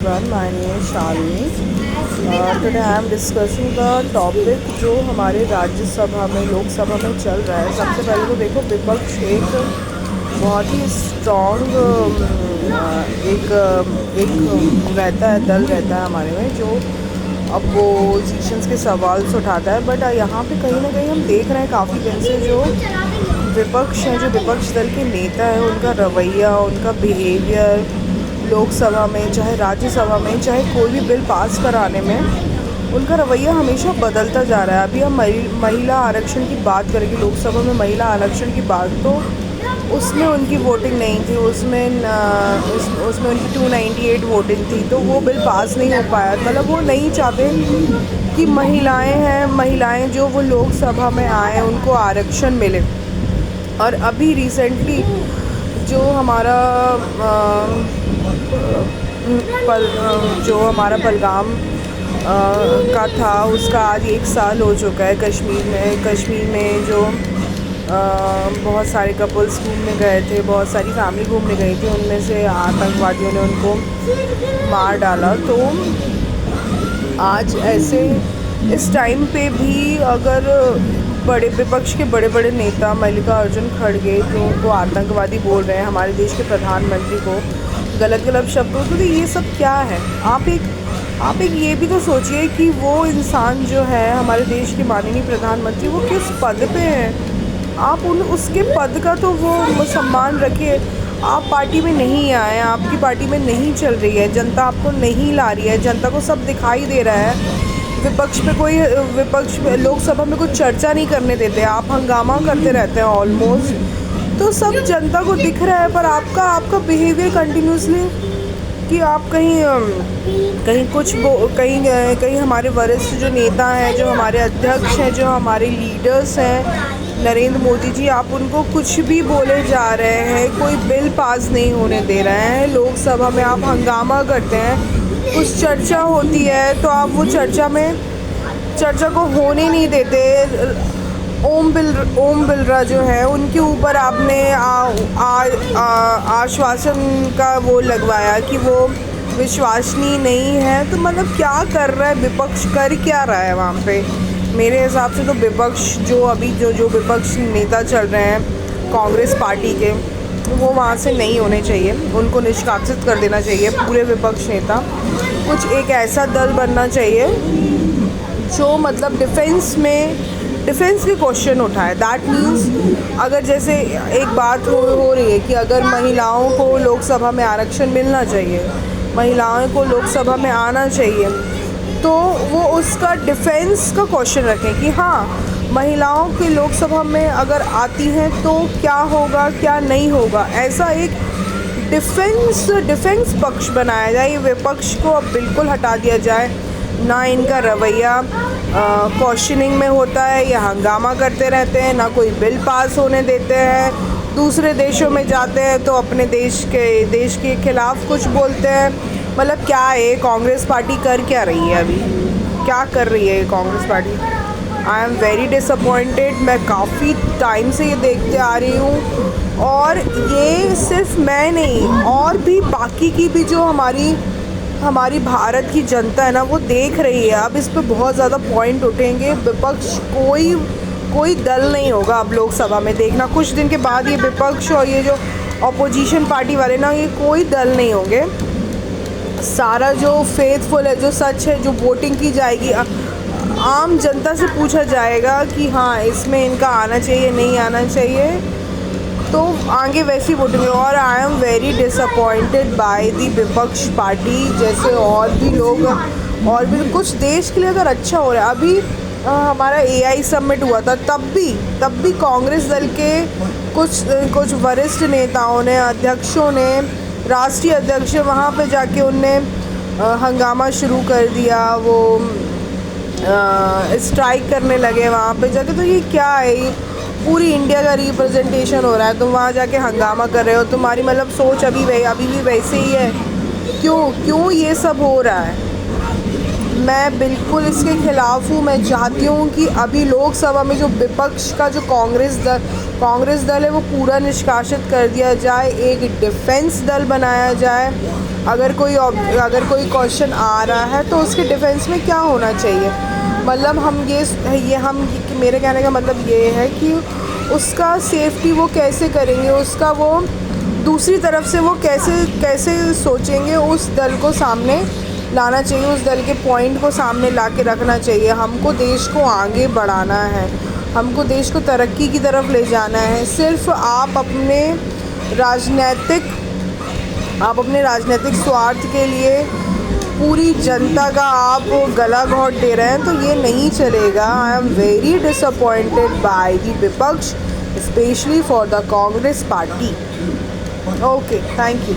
My name is Shalini. Today I am discussing the topic जो हमारे राज्यसभा में लोकसभा में चल रहा है। सबसे पहले तो देखो, विपक्ष एक बहुत ही स्ट्रॉन्ग एक एक रहता है, दल रहता है हमारे में, जो अपोजिशंस के सवाल उठाता है। बट यहाँ पे कहीं ना कहीं हम देख रहे हैं काफ़ी दिन से जो विपक्ष है, जो विपक्ष दल के नेता है, उनका रवैया, उनका बिहेवियर लोकसभा में चाहे राज्यसभा में चाहे कोई भी बिल पास कराने में उनका रवैया हमेशा बदलता जा रहा है। अभी हम महिला आरक्षण की बात करेंगे, लोकसभा में महिला आरक्षण की बात, तो उसमें उनकी वोटिंग नहीं थी, उसमें उनकी 298 वोटिंग थी, तो वो बिल पास नहीं हो पाया। मतलब वो नहीं चाहते कि महिलाएं जो वो लोकसभा में आए उनको आरक्षण मिले। और अभी रिसेंटली जो हमारा पहलगाम का था, उसका आज 1 साल हो चुका है। कश्मीर में जो बहुत सारे कपल्स घूमने गए थे, बहुत सारी फैमिली घूमने गई थी, उनमें से आतंकवादियों ने उनको मार डाला। तो आज ऐसे इस टाइम पे भी अगर बड़े विपक्ष के बड़े नेता मल्लिकार्जुन खड़गे जो उनको आतंकवादी बोल रहे हैं, हमारे देश के प्रधानमंत्री को गलत शब्दों, तो ये सब क्या है? आप एक ये भी तो सोचिए कि वो इंसान जो है हमारे देश के माननीय प्रधानमंत्री, वो किस पद पे है। आप उसके पद का तो वो सम्मान रखिए। आप पार्टी में नहीं आए, आपकी पार्टी में नहीं चल रही है, जनता आपको नहीं ला रही है, जनता को सब दिखाई दे रहा है। विपक्ष में लोकसभा में कुछ चर्चा नहीं करने देते, आप हंगामा करते रहते हैं ऑलमोस्ट, तो सब जनता को दिख रहा है। पर आपका बिहेवियर कंटिन्यूसली कि आप कहीं हमारे वरिष्ठ जो नेता हैं, जो हमारे अध्यक्ष हैं, जो हमारे लीडर्स हैं, नरेंद्र मोदी जी, आप उनको कुछ भी बोले जा रहे हैं, कोई बिल पास नहीं होने दे रहे हैं। लोकसभा में आप हंगामा करते हैं, कुछ चर्चा होती है तो आप वो चर्चा को होने नहीं देते। ओम बिरला जो है, उनके ऊपर आपने आश्वासन का वो लगवाया कि वो विश्वसनीय नहीं है। तो मतलब क्या कर रहा है विपक्ष, कर क्या रहा है वहाँ पे? मेरे हिसाब से तो विपक्ष जो विपक्ष नेता चल रहे हैं कांग्रेस पार्टी के, वो वहाँ से नहीं होने चाहिए, उनको निष्कासित कर देना चाहिए। पूरे विपक्ष नेता कुछ एक ऐसा दल बनना चाहिए जो मतलब डिफेंस के क्वेश्चन उठाए। दैट मीन्स अगर जैसे एक बात हो रही है कि अगर महिलाओं को लोकसभा में आरक्षण मिलना चाहिए, महिलाओं को लोकसभा में आना चाहिए, तो वो उसका डिफेंस का क्वेश्चन रखें कि हाँ, महिलाओं के लोकसभा में अगर आती हैं तो क्या होगा, क्या नहीं होगा। ऐसा एक डिफेंस पक्ष बनाया जाए। ये विपक्ष को अब बिल्कुल हटा दिया जाए। ना इनका रवैया क्वेश्चनिंग में होता है, ये हंगामा करते रहते हैं, ना कोई बिल पास होने देते हैं। दूसरे देशों में जाते हैं तो अपने देश के खिलाफ कुछ बोलते हैं। मतलब क्या है कांग्रेस पार्टी कर क्या रही है? अभी क्या कर रही है Congress party? I am very disappointed. मैं काफ़ी टाइम से ये देखते आ रही हूँ, और ये सिर्फ मैं नहीं, और भी बाकी की भी जो हमारी भारत की जनता है ना, वो देख रही है। अब इस पे बहुत ज़्यादा पॉइंट उठेंगे। विपक्ष कोई दल नहीं होगा अब लोकसभा में, देखना कुछ दिन के बाद ये विपक्ष और ये जो अपोजिशन पार्टी वाले ना, ये कोई दल नहीं होंगे। सारा जो फेथफुल है, जो सच है, जो वोटिंग की जाएगी, आम जनता से पूछा जाएगा कि हाँ, इसमें इनका आना चाहिए, नहीं आना चाहिए, तो आगे वैसी वोटिंग। और आई am very disappointed by the विपक्ष पार्टी। जैसे और भी कुछ देश के लिए अगर अच्छा हो रहा है, अभी हमारा AI समिट हुआ था, तब भी कांग्रेस दल के कुछ वरिष्ठ नेताओं ने, अध्यक्षों ने, राष्ट्रीय अध्यक्ष वहाँ पे जाके उनने हंगामा शुरू कर दिया, वो स्ट्राइक करने लगे वहाँ पे जाके। तो ये क्या है? पूरी इंडिया का रिप्रेजेंटेशन हो रहा है, तुम वहाँ जाके हंगामा कर रहे हो। तुम्हारी मतलब सोच अभी भी वैसे ही है। क्यों ये सब हो रहा है? मैं बिल्कुल इसके ख़िलाफ़ हूँ। मैं चाहती हूँ कि अभी लोकसभा में जो विपक्ष का जो कांग्रेस दल है, वो पूरा निष्कासित कर दिया जाए, एक डिफेंस दल बनाया जाए। अगर कोई क्वेश्चन आ रहा है तो उसके डिफेंस में क्या होना चाहिए। मतलब मेरे कहने का मतलब ये है कि उसका सेफ्टी वो कैसे करेंगे, उसका वो दूसरी तरफ से वो कैसे सोचेंगे, उस दल को सामने लाना चाहिए, उस दल के पॉइंट को सामने ला के रखना चाहिए। हमको देश को आगे बढ़ाना है, हमको देश को तरक्की की तरफ ले जाना है। सिर्फ आप अपने राजनीतिक स्वार्थ के लिए पूरी जनता का आप गला घोंट दे रहे हैं तो ये नहीं चलेगा। I am very disappointed by the विपक्ष, specially for the Congress party. Okay, thank you.